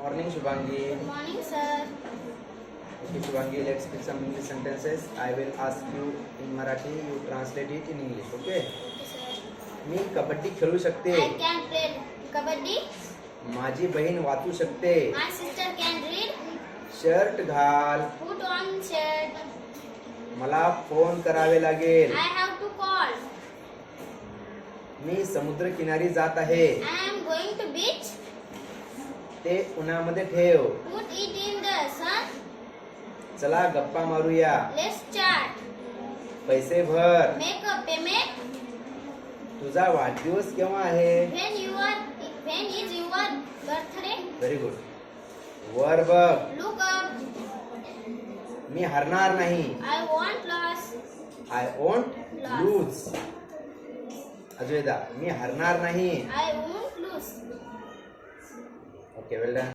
Morning, Shubhangi. Good morning, sir. Okay, Shubhangi, let's speak some English sentences. I will ask you in Marathi. You translate it in English. Okay? Okay, sir. मी कबड्डी खेळू शकते. I can play kabaddi. माझी बहीण वाचू शकते. My sister can read. Shirt घाल. Put on shirt. मला phone करावे लागेल. I have to call. मी समुद्र किनारी जात आहे. I am going to beach. ते उन्हामध्ये ठेव. Put it in the sun. चला गप्पा मारूया. Let's chat. पैसे भर. Make a payment. तुझा वाढदिवस केव्हा आहे? When is your birthday? Very good. वर बघ. Look up. मी हरणार नाही. I won't lose. I won't lose. अजून एकदा. मी हरणार नाही. I won't lose. Okay, well done.